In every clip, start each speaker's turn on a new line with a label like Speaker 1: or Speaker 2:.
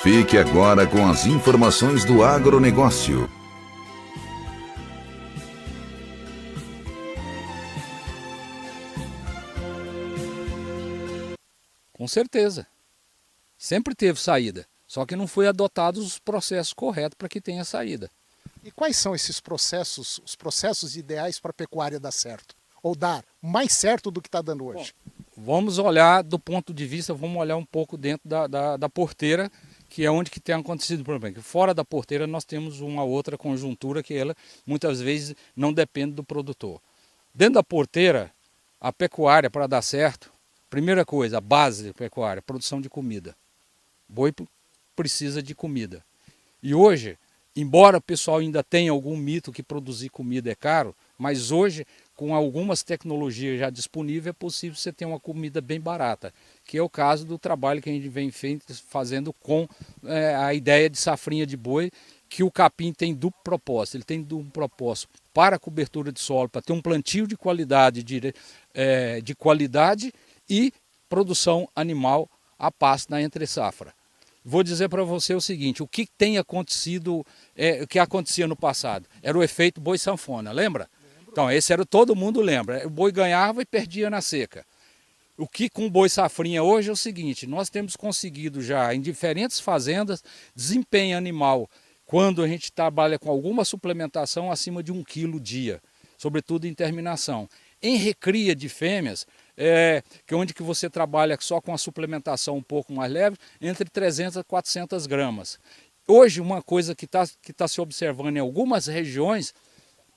Speaker 1: Fique agora com as informações do agronegócio.
Speaker 2: Com certeza. Sempre teve saída, só que não foi adotados os processos corretos para que tenha saída.
Speaker 3: E quais são esses processos, os processos ideais para a pecuária dar certo? Ou dar mais certo do que está dando hoje?
Speaker 2: Bom, vamos olhar do ponto de vista, vamos olhar um pouco dentro da porteira, que é onde que tem acontecido o problema. Que fora da porteira nós temos uma outra conjuntura que ela muitas vezes não depende do produtor. Dentro da porteira, a pecuária para dar certo, primeira coisa, a base da pecuária, produção de comida. Boi precisa de comida. E hoje, embora o pessoal ainda tenha algum mito que produzir comida é caro, mas hoje, com algumas tecnologias já disponíveis, é possível você ter uma comida bem barata, que é o caso do trabalho que a gente vem fazendo com a ideia de safrinha de boi, que o capim tem duplo propósito. Ele tem duplo propósito para a cobertura de solo, para ter um plantio de qualidade, e produção animal a pasto na entre-safra. Vou dizer para você o seguinte, o que tem acontecido, o que acontecia no passado, era o efeito boi sanfona, lembra? Então, esse era, todo mundo lembra, o boi ganhava e perdia na seca. O que com o boi safrinha hoje é o seguinte, nós temos conseguido já em diferentes fazendas desempenho animal, quando a gente trabalha com alguma suplementação acima de 1 quilo dia, sobretudo em terminação. Em recria de fêmeas, que onde que você trabalha só com a suplementação um pouco mais leve, entre 300 a 400 gramas. Hoje, uma coisa que tá se observando em algumas regiões,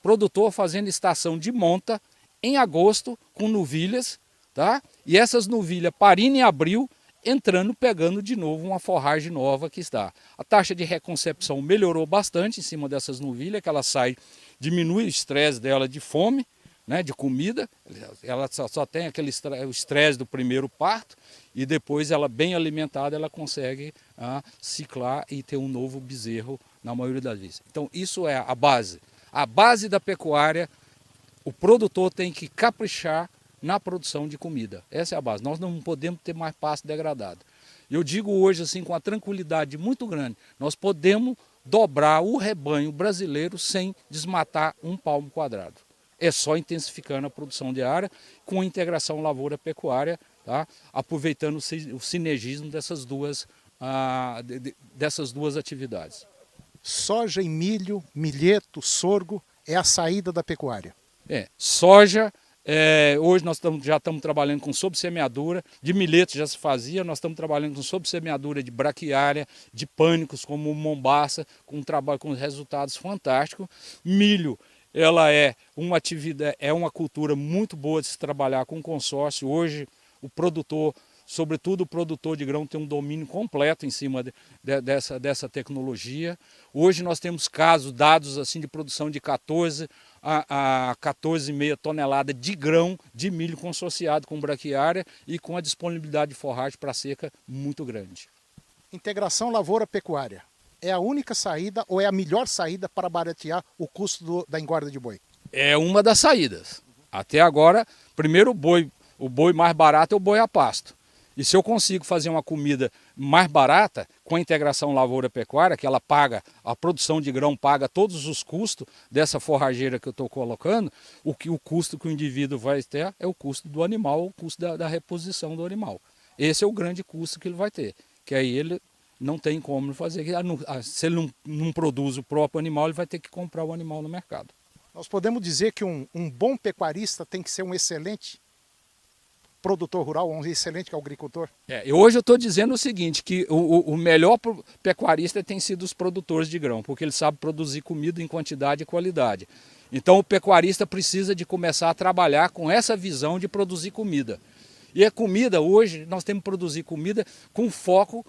Speaker 2: produtor fazendo estação de monta em agosto com novilhas, tá? E essas novilhas parindo em abril, entrando, pegando de novo uma forragem nova que está. A taxa de reconcepção melhorou bastante em cima dessas novilhas, que ela sai, diminui o estresse dela de fome, né, de comida, ela só tem aquele estresse do primeiro parto e depois ela bem alimentada ela consegue ciclar e ter um novo bezerro na maioria das vezes. Então isso é a base. A base da pecuária, o produtor tem que caprichar na produção de comida. Essa é a base. Nós não podemos ter mais pasto degradado. Eu digo hoje assim com uma tranquilidade muito grande, nós podemos dobrar o rebanho brasileiro sem desmatar um palmo quadrado. É só intensificando a produção diária com a integração lavoura-pecuária, tá? Aproveitando o sinergismo dessas duas atividades.
Speaker 3: Soja e milho, milheto, sorgo é a saída da pecuária.
Speaker 2: Soja, hoje nós já estamos trabalhando com sobressemeadura, de milheto já se fazia, nós estamos trabalhando com sobressemeadura de braquiária, de pânicos como o mombaça, com um trabalho com resultados fantásticos. Milho, ela é uma atividade, é uma cultura muito boa de se trabalhar com consórcio. Hoje o produtor, sobretudo o produtor de grão, tem um domínio completo em cima dessa tecnologia. Hoje nós temos dados assim de produção de 14 a 14,5 toneladas de grão de milho consorciado com braquiária e com a disponibilidade de forragem para seca muito grande.
Speaker 3: Integração lavoura-pecuária é a única saída ou é a melhor saída para baratear o custo da engorda de boi?
Speaker 2: É uma das saídas. Até agora, primeiro o boi mais barato é o boi a pasto. E se eu consigo fazer uma comida mais barata, com a integração lavoura-pecuária, que ela paga, a produção de grão paga todos os custos dessa forrageira que eu estou colocando, o custo que o indivíduo vai ter é o custo do animal, o custo da reposição do animal. Esse é o grande custo que ele vai ter, que aí ele não tem como fazer. Se ele não produz o próprio animal, ele vai ter que comprar o animal no mercado.
Speaker 3: Nós podemos dizer que um bom pecuarista tem que ser um excelente produtor rural, um excelente agricultor?
Speaker 2: Hoje eu estou dizendo o seguinte, que o melhor pecuarista tem sido os produtores de grão, porque ele sabe produzir comida em quantidade e qualidade. Então o pecuarista precisa de começar a trabalhar com essa visão de produzir comida. E a comida, hoje, nós temos que produzir comida com foco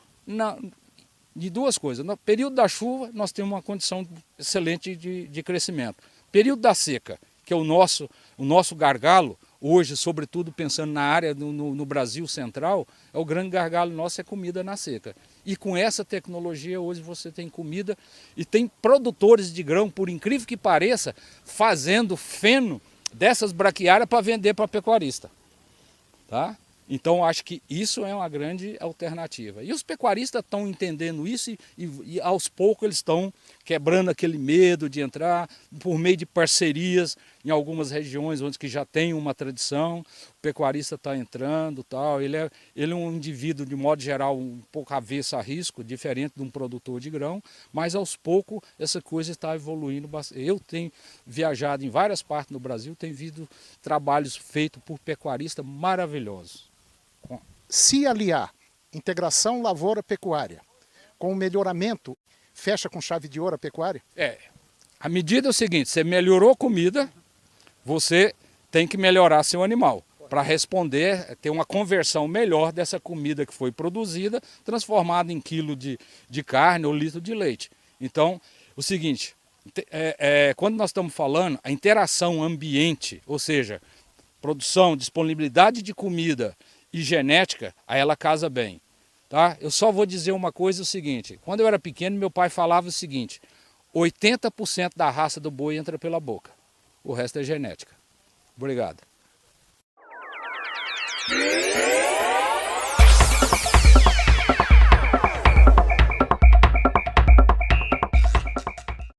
Speaker 2: de duas coisas. No período da chuva, nós temos uma condição excelente de crescimento. Período da seca, que é o nosso gargalo, hoje, sobretudo pensando na área no Brasil central, o grande gargalo nosso é comida na seca. E com essa tecnologia, hoje você tem comida e tem produtores de grão, por incrível que pareça, fazendo feno dessas braquiárias para vender para pecuarista. Tá? Então, acho que isso é uma grande alternativa. E os pecuaristas estão entendendo isso e aos poucos eles estão quebrando aquele medo de entrar por meio de parcerias em algumas regiões onde que já tem uma tradição. O pecuarista está entrando, tal. Ele é um indivíduo, de modo geral, um pouco avesso a risco, diferente de um produtor de grão, mas aos poucos essa coisa está evoluindo bastante. Eu tenho viajado em várias partes do Brasil, tenho visto trabalhos feitos por pecuaristas maravilhosos.
Speaker 3: Se aliar integração lavoura-pecuária com o melhoramento, fecha com chave de ouro a pecuária?
Speaker 2: A medida é o seguinte, você melhorou a comida, você tem que melhorar seu animal para responder, ter uma conversão melhor dessa comida que foi produzida, transformada em quilo de carne ou litro de leite. Então, o seguinte, quando nós estamos falando, a interação ambiente, ou seja, produção, disponibilidade de comida e genética, aí ela casa bem. Tá? Eu só vou dizer uma coisa, o seguinte, quando eu era pequeno, meu pai falava o seguinte, 80% da raça do boi entra pela boca, o resto é genética. Obrigado.